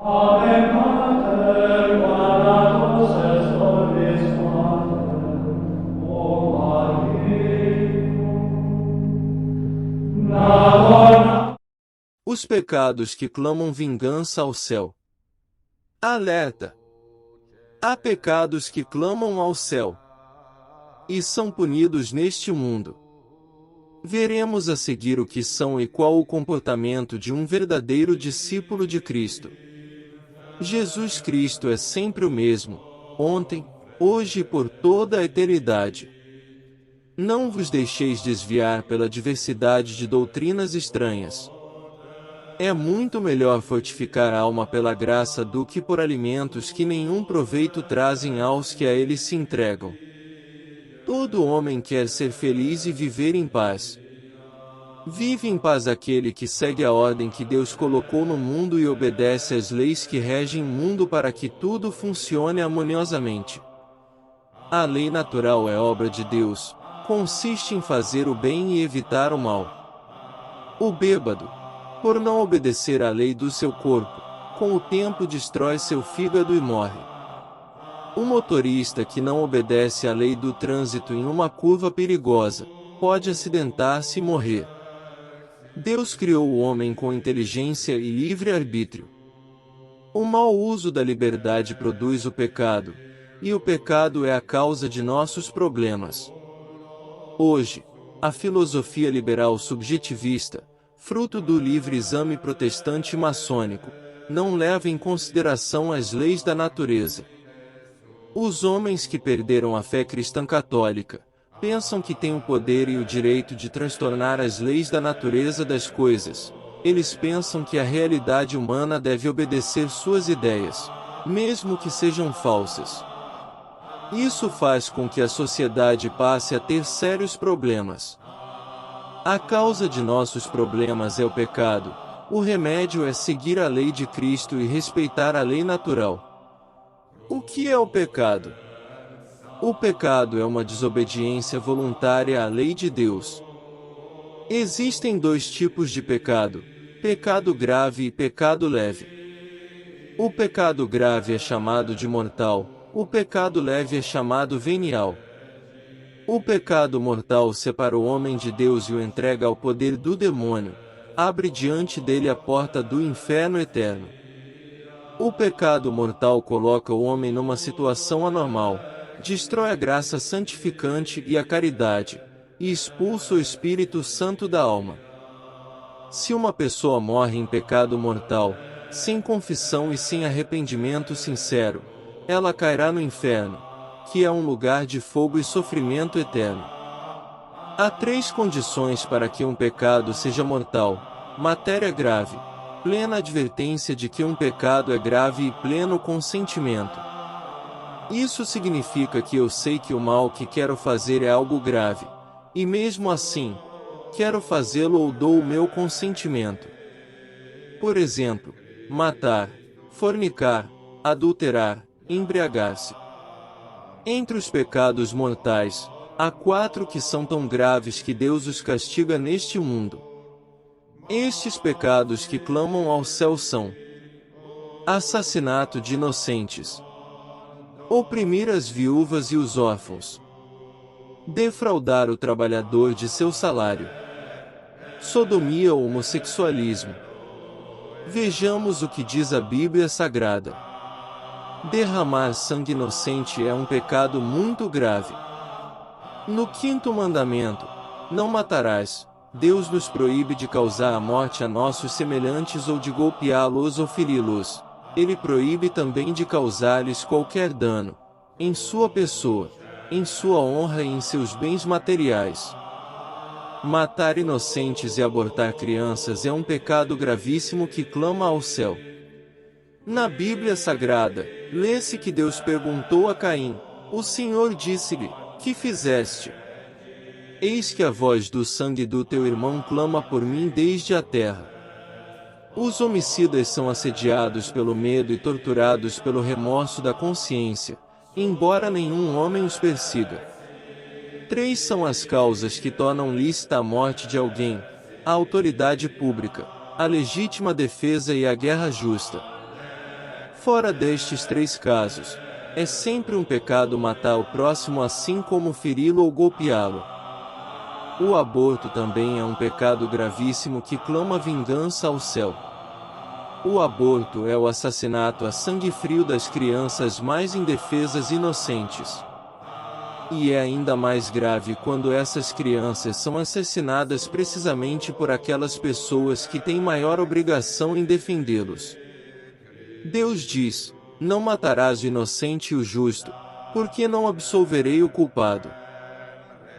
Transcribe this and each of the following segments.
Ave Mater, guardatus est nobis Mater, o Maria, na dona. Os pecados que clamam vingança ao céu. Alerta! Há pecados que clamam ao céu e são punidos neste mundo. Veremos a seguir o que são e qual o comportamento de um verdadeiro discípulo de Cristo. Jesus Cristo é sempre o mesmo, ontem, hoje e por toda a eternidade. Não vos deixeis desviar pela diversidade de doutrinas estranhas. É muito melhor fortificar a alma pela graça do que por alimentos que nenhum proveito trazem aos que a eles se entregam. Todo homem quer ser feliz e viver em paz. Vive em paz aquele que segue a ordem que Deus colocou no mundo e obedece às leis que regem o mundo para que tudo funcione harmoniosamente. A lei natural é obra de Deus, consiste em fazer o bem e evitar o mal. O bêbado, por não obedecer à lei do seu corpo, com o tempo destrói seu fígado e morre. O motorista que não obedece à lei do trânsito em uma curva perigosa, pode acidentar-se e morrer. Deus criou o homem com inteligência e livre-arbítrio. O mau uso da liberdade produz o pecado, e o pecado é a causa de nossos problemas. Hoje, a filosofia liberal subjetivista, fruto do livre exame protestante e maçônico, não leva em consideração as leis da natureza. Os homens que perderam a fé cristã católica, pensam que têm o poder e o direito de transtornar as leis da natureza das coisas. Eles pensam que a realidade humana deve obedecer suas ideias, mesmo que sejam falsas. Isso faz com que a sociedade passe a ter sérios problemas. A causa de nossos problemas é o pecado, o remédio é seguir a lei de Cristo e respeitar a lei natural. O que é o pecado? O pecado é uma desobediência voluntária à lei de Deus. Existem dois tipos de pecado: pecado grave e pecado leve. O pecado grave é chamado de mortal, o pecado leve é chamado venial. O pecado mortal separa o homem de Deus e o entrega ao poder do demônio, abre diante dele a porta do inferno eterno. O pecado mortal coloca o homem numa situação anormal, destrói a graça santificante e a caridade, e expulsa o Espírito Santo da alma. Se uma pessoa morre em pecado mortal, sem confissão e sem arrependimento sincero, ela cairá no inferno, que é um lugar de fogo e sofrimento eterno. Há três condições para que um pecado seja mortal: matéria grave, plena advertência de que um pecado é grave e pleno consentimento. Isso significa que eu sei que o mal que quero fazer é algo grave, e mesmo assim, quero fazê-lo ou dou o meu consentimento. Por exemplo, matar, fornicar, adulterar, embriagar-se. Entre os pecados mortais, há 4 que são tão graves que Deus os castiga neste mundo. Estes pecados que clamam ao céu são: assassinato de inocentes, oprimir as viúvas e os órfãos, defraudar o trabalhador de seu salário, sodomia ou homossexualismo. Vejamos o que diz a Bíblia Sagrada. Derramar sangue inocente é um pecado muito grave. No 5º mandamento, não matarás, Deus nos proíbe de causar a morte a nossos semelhantes ou de golpeá-los ou feri-los. Ele proíbe também de causar-lhes qualquer dano, em sua pessoa, em sua honra e em seus bens materiais. Matar inocentes e abortar crianças é um pecado gravíssimo que clama ao céu. Na Bíblia Sagrada, lê-se que Deus perguntou a Caim: o Senhor disse-lhe, que fizeste? Eis que a voz do sangue do teu irmão clama por mim desde a terra. Os homicidas são assediados pelo medo e torturados pelo remorso da consciência, embora nenhum homem os persiga. 3 são as causas que tornam lícita a morte de alguém: a autoridade pública, a legítima defesa e a guerra justa. Fora destes 3 casos, é sempre um pecado matar o próximo assim como feri-lo ou golpeá-lo. O aborto também é um pecado gravíssimo que clama vingança ao céu. O aborto é o assassinato a sangue frio das crianças mais indefesas e inocentes. E é ainda mais grave quando essas crianças são assassinadas precisamente por aquelas pessoas que têm maior obrigação em defendê-los. Deus diz: não matarás o inocente e o justo, porque não absolverei o culpado.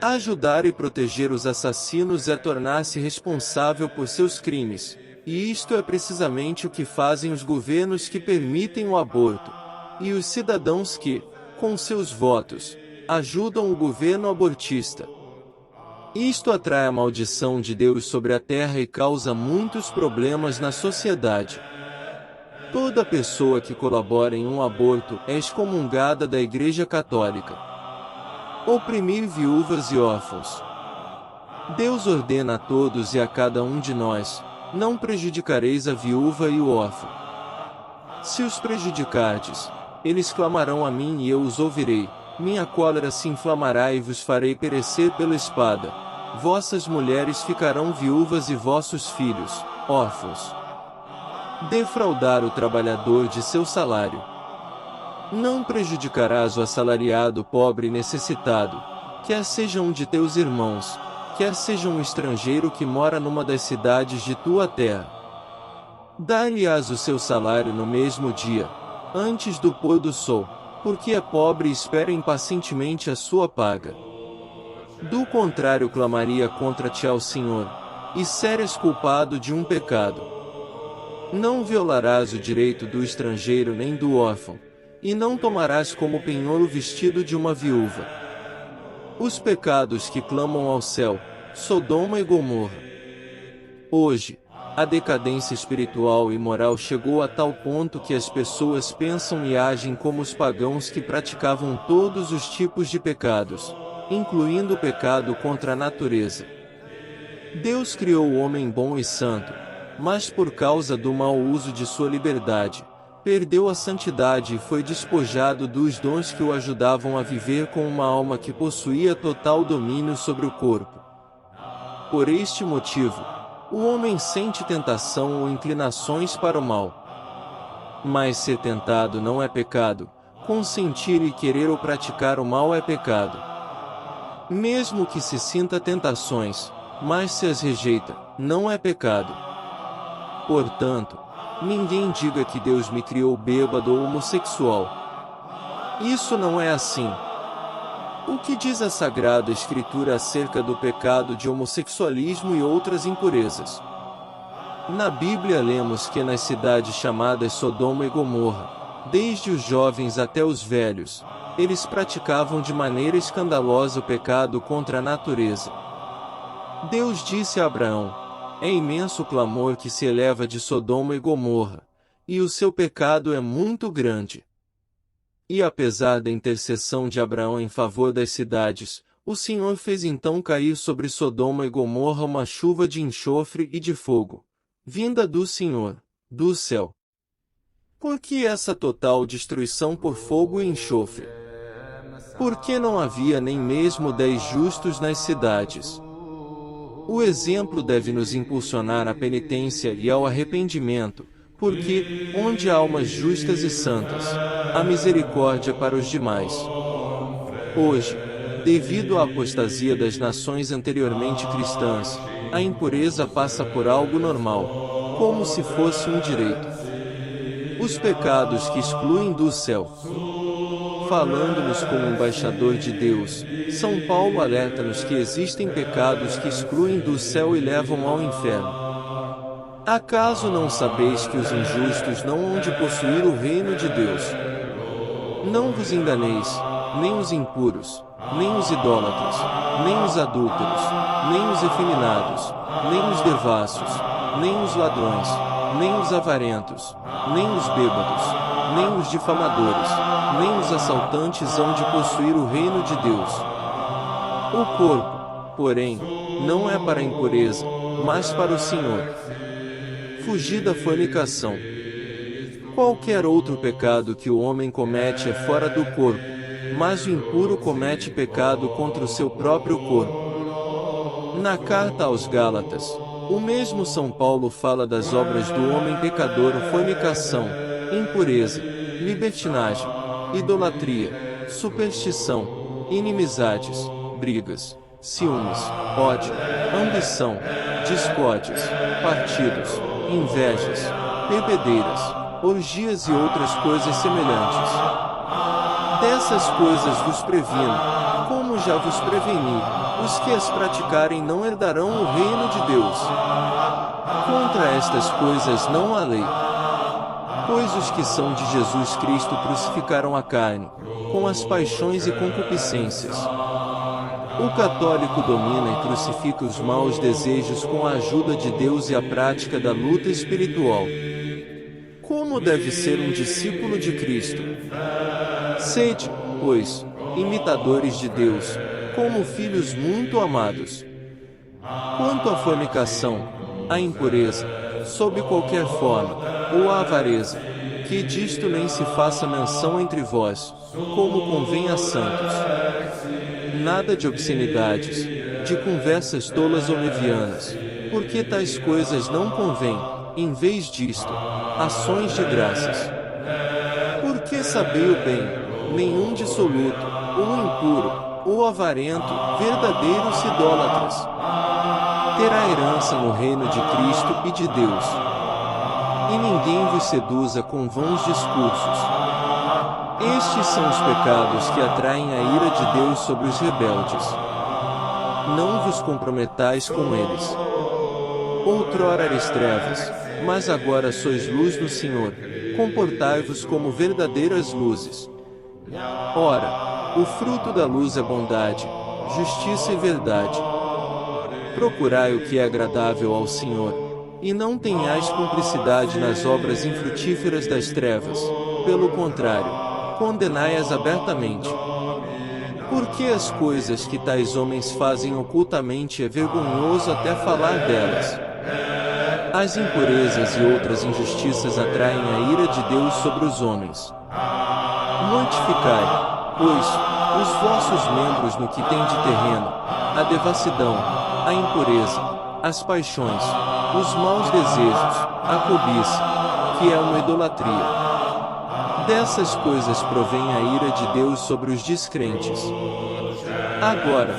Ajudar e proteger os assassinos é tornar-se responsável por seus crimes, e isto é precisamente o que fazem os governos que permitem o aborto, e os cidadãos que, com seus votos, ajudam o governo abortista. Isto atrai a maldição de Deus sobre a terra e causa muitos problemas na sociedade. Toda pessoa que colabora em um aborto é excomungada da Igreja Católica. Oprimir viúvas e órfãos. Deus ordena a todos e a cada um de nós: não prejudicareis a viúva e o órfão. Se os prejudicardes, eles clamarão a mim e eu os ouvirei. Minha cólera se inflamará e vos farei perecer pela espada. Vossas mulheres ficarão viúvas e vossos filhos, órfãos. Defraudar o trabalhador de seu salário. Não prejudicarás o assalariado pobre e necessitado, quer seja um de teus irmãos, quer seja um estrangeiro que mora numa das cidades de tua terra. Dar-lhe-ás o seu salário no mesmo dia, antes do pôr do sol, porque é pobre e espera impacientemente a sua paga. Do contrário clamaria contra ti ao Senhor, e seres culpado de um pecado. Não violarás o direito do estrangeiro nem do órfão, e não tomarás como penhor o vestido de uma viúva. Os pecados que clamam ao céu, Sodoma e Gomorra. Hoje, a decadência espiritual e moral chegou a tal ponto que as pessoas pensam e agem como os pagãos que praticavam todos os tipos de pecados, incluindo o pecado contra a natureza. Deus criou o homem bom e santo, mas por causa do mau uso de sua liberdade, perdeu a santidade e foi despojado dos dons que o ajudavam a viver com uma alma que possuía total domínio sobre o corpo. Por este motivo, o homem sente tentação ou inclinações para o mal. Mas ser tentado não é pecado, consentir e querer ou praticar o mal é pecado. Mesmo que se sinta tentações, mas se as rejeita, não é pecado. Portanto, ninguém diga que Deus me criou bêbado ou homossexual. Isso não é assim. O que diz a Sagrada Escritura acerca do pecado de homossexualismo e outras impurezas? Na Bíblia lemos que nas cidades chamadas Sodoma e Gomorra, desde os jovens até os velhos, eles praticavam de maneira escandalosa o pecado contra a natureza. Deus disse a Abraão: é imenso o clamor que se eleva de Sodoma e Gomorra, e o seu pecado é muito grande. E apesar da intercessão de Abraão em favor das cidades, o Senhor fez então cair sobre Sodoma e Gomorra uma chuva de enxofre e de fogo, vinda do Senhor, do céu. Por que essa total destruição por fogo e enxofre? Porque não havia nem mesmo 10 justos nas cidades. O exemplo deve nos impulsionar à penitência e ao arrependimento, porque, onde há almas justas e santas, há misericórdia para os demais. Hoje, devido à apostasia das nações anteriormente cristãs, a impureza passa por algo normal, como se fosse um direito. Os pecados que excluem do céu. Falando-nos como embaixador de Deus, São Paulo alerta-nos que existem pecados que excluem do céu e levam ao inferno. Acaso não sabeis que os injustos não hão de possuir o reino de Deus? Não vos enganeis, nem os impuros, nem os idólatras, nem os adúlteros, nem os efeminados, nem os devassos, nem os ladrões, nem os avarentos, nem os bêbados, nem os difamadores, nem os assaltantes hão de possuir o reino de Deus. O corpo, porém, não é para a impureza, mas para o Senhor. Fugir da fornicação. Qualquer outro pecado que o homem comete é fora do corpo, mas o impuro comete pecado contra o seu próprio corpo. Na carta aos Gálatas, o mesmo São Paulo fala das obras do homem pecador: fornicação, impureza, libertinagem, idolatria, superstição, inimizades, brigas, ciúmes, ódio, ambição, discórdias, partidos, invejas, bebedeiras, orgias e outras coisas semelhantes. Dessas coisas vos previno, como já vos preveni: os que as praticarem não herdarão o reino de Deus. Contra estas coisas não há lei. Pois os que são de Jesus Cristo crucificaram a carne, com as paixões e concupiscências. O católico domina e crucifica os maus desejos com a ajuda de Deus e a prática da luta espiritual. Como deve ser um discípulo de Cristo? Sede, pois, imitadores de Deus, como filhos muito amados. Quanto à fornicação, à impureza, sob qualquer forma, ou à avareza, que disto nem se faça menção entre vós, como convém a santos. Nada de obscenidades, de conversas tolas ou levianas, porque tais coisas não convêm, em vez disto, ações de graças. Porque sabei o bem, nenhum dissoluto, ou impuro, ou avarento, verdadeiros idólatras terá herança no reino de Cristo e de Deus. E ninguém vos seduza com vãos discursos. Estes são os pecados que atraem a ira de Deus sobre os rebeldes. Não vos comprometais com eles. Outrora eres trevas, mas agora sois luz no Senhor. Comportai-vos como verdadeiras luzes. Ora, o fruto da luz é bondade, justiça e verdade. Procurai o que é agradável ao Senhor, e não tenhais cumplicidade nas obras infrutíferas das trevas. Pelo contrário, condenai-as abertamente. Porque as coisas que tais homens fazem ocultamente é vergonhoso até falar delas. As impurezas e outras injustiças atraem a ira de Deus sobre os homens. Mortificai, pois, os vossos membros no que tem de terreno: a devassidão, a impureza, as paixões, os maus desejos, a cobiça, que é uma idolatria. Dessas coisas provém a ira de Deus sobre os descrentes. Agora,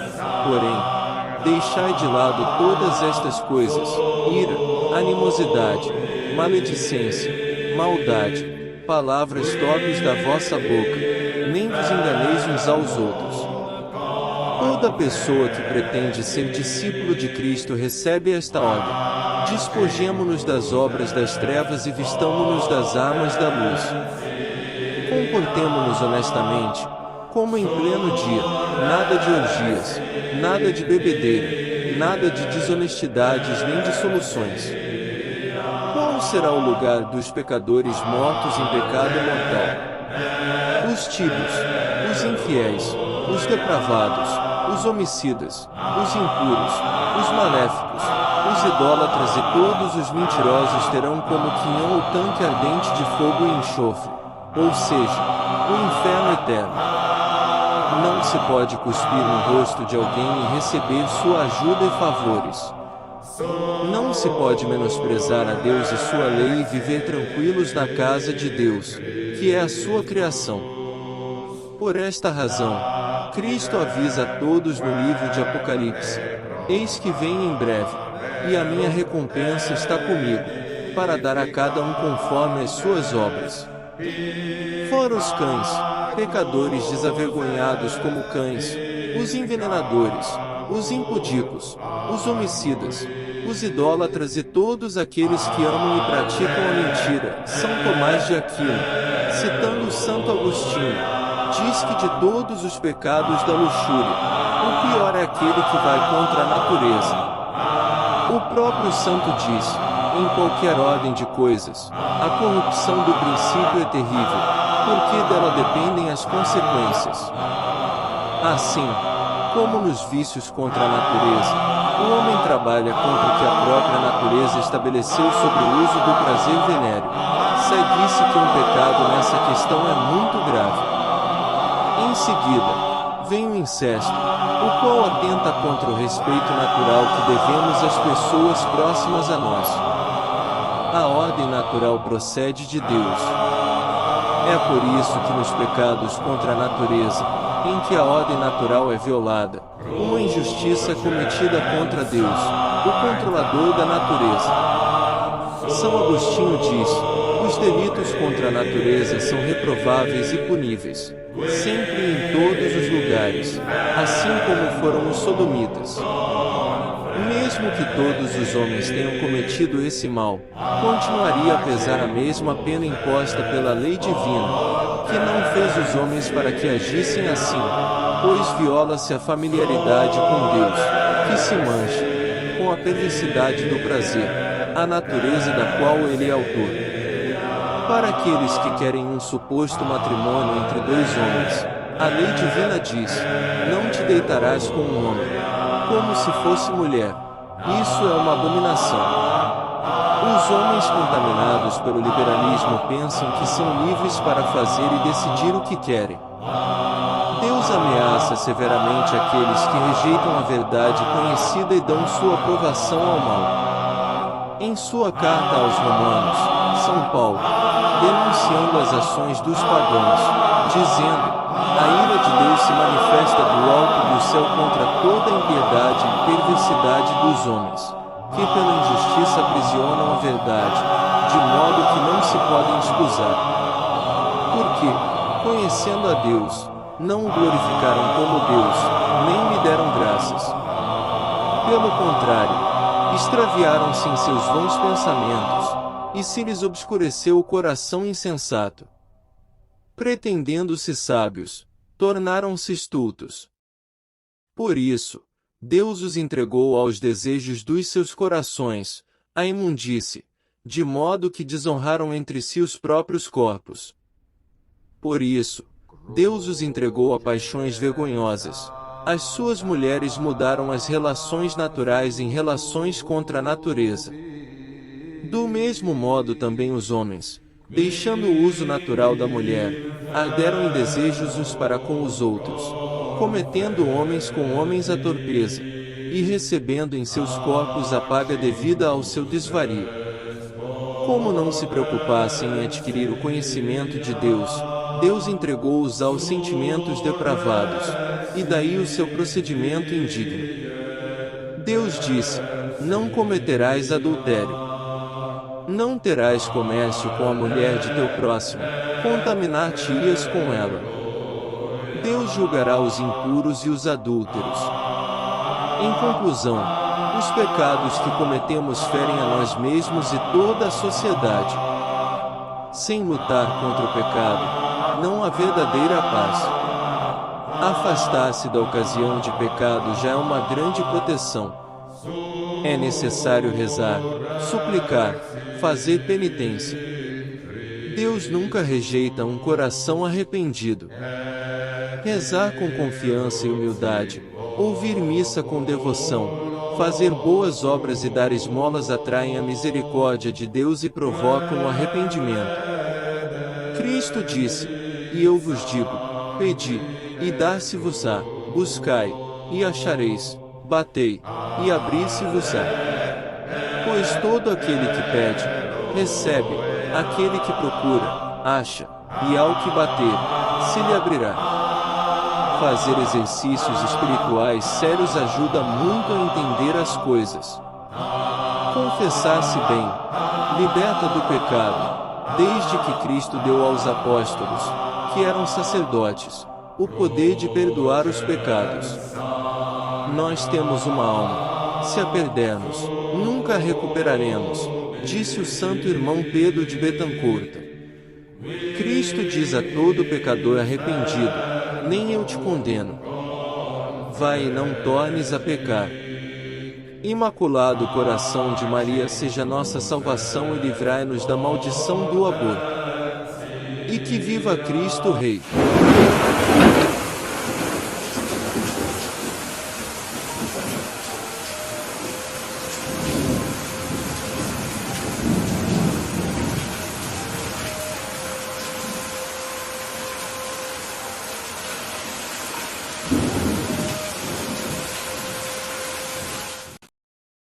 porém, deixai de lado todas estas coisas: ira, animosidade, maledicência, maldade, palavras torpes da vossa boca, nem vos enganeis uns aos outros. Toda pessoa que pretende ser discípulo de Cristo recebe esta ordem: despojemo-nos das obras das trevas e vistamo-nos das armas da luz. Comportemo-nos honestamente, como em pleno dia, nada de orgias, nada de bebedeira, nada de desonestidades nem dissoluções. Qual será o lugar dos pecadores mortos em pecado mortal? Os tíbios, os infiéis, os depravados, os homicidas, os impuros, os maléficos, os idólatras e todos os mentirosos terão como quinhão o tanque ardente de fogo e enxofre, ou seja, o inferno eterno. Não se pode cuspir no rosto de alguém e receber sua ajuda e favores. Não se pode menosprezar a Deus e sua lei e viver tranquilos na casa de Deus, que é a sua criação. Por esta razão, Cristo avisa a todos no livro de Apocalipse: eis que venho em breve, e a minha recompensa está comigo, para dar a cada um conforme as suas obras. Fora os cães, pecadores desavergonhados como cães, os envenenadores, os impudicos, os homicidas, os idólatras e todos aqueles que amam e praticam a mentira. São Tomás de Aquino, citando Santo Agostinho, diz que de todos os pecados da luxúria, o pior é aquele que vai contra a natureza. O próprio santo diz: em qualquer ordem de coisas, a corrupção do princípio é terrível, porque dela dependem as consequências. Assim, como nos vícios contra a natureza, o homem trabalha contra o que a própria natureza estabeleceu sobre o uso do prazer venéreo, Sé disse que um pecado nessa questão é muito grave. Em seguida, vem o incesto, o qual atenta contra o respeito natural que devemos às pessoas próximas a nós. A ordem natural procede de Deus. É por isso que nos pecados contra a natureza, em que a ordem natural é violada, uma injustiça é cometida contra Deus, o controlador da natureza. São Agostinho diz: os delitos contra a natureza são reprováveis e puníveis, sempre e em todos os lugares, assim como foram os sodomitas. Mesmo que todos os homens tenham cometido esse mal, continuaria a pesar a mesma pena imposta pela lei divina, que não fez os homens para que agissem assim, pois viola-se a familiaridade com Deus, que se mancha, com a perversidade do prazer, a natureza da qual ele é autor. Para aqueles que querem um suposto matrimônio entre dois homens, a lei divina diz: não te deitarás com um homem, como se fosse mulher. Isso é uma abominação. Os homens contaminados pelo liberalismo pensam que são livres para fazer e decidir o que querem. Deus ameaça severamente aqueles que rejeitam a verdade conhecida e dão sua aprovação ao mal. Em sua carta aos Romanos, São Paulo, denunciando as ações dos pagãos, dizendo: a ira de Deus se manifesta do alto do céu contra toda a impiedade e perversidade dos homens, que pela injustiça aprisionam a verdade, de modo que não se podem escusar. Porque, conhecendo a Deus, não o glorificaram como Deus, nem lhe deram graças. Pelo contrário, extraviaram-se em seus vãos pensamentos, e se lhes obscureceu o coração insensato. Pretendendo-se sábios, tornaram-se estultos. Por isso, Deus os entregou aos desejos dos seus corações, à imundície, de modo que desonraram entre si os próprios corpos. Por isso, Deus os entregou a paixões vergonhosas. As suas mulheres mudaram as relações naturais em relações contra a natureza. Do mesmo modo também os homens, deixando o uso natural da mulher, arderam em desejos uns para com os outros, cometendo homens com homens a torpeza, e recebendo em seus corpos a paga devida ao seu desvario. Como não se preocupassem em adquirir o conhecimento de Deus, Deus entregou-os aos sentimentos depravados, e daí o seu procedimento indigno. Deus disse: não cometerás adultério. Não terás comércio com a mulher de teu próximo, contaminar-te-ias com ela. Deus julgará os impuros e os adúlteros. Em conclusão, os pecados que cometemos ferem a nós mesmos e toda a sociedade. Sem lutar contra o pecado, não há verdadeira paz. Afastar-se da ocasião de pecado já é uma grande proteção. É necessário rezar, suplicar, fazer penitência. Deus nunca rejeita um coração arrependido. Rezar com confiança e humildade, ouvir missa com devoção, fazer boas obras e dar esmolas atraem a misericórdia de Deus e provocam o arrependimento. Cristo disse: e eu vos digo, pedi, e dar-se-vos-á, buscai, e achareis, batei, e abrir-se-vos-á. Pois todo aquele que pede, recebe, aquele que procura, acha, e ao que bater, se lhe abrirá. Fazer exercícios espirituais sérios ajuda muito a entender as coisas. Confessar-se bem, liberta do pecado, desde que Cristo deu aos apóstolos, que eram sacerdotes, o poder de perdoar os pecados. Nós temos uma alma. Se a perdermos, nunca a recuperaremos, disse o santo irmão Pedro de Betancourt. Cristo diz a todo pecador arrependido: nem eu te condeno. Vai e não tornes a pecar. Imaculado Coração de Maria seja nossa salvação e livrai-nos da maldição do aborto. E que viva Cristo Rei!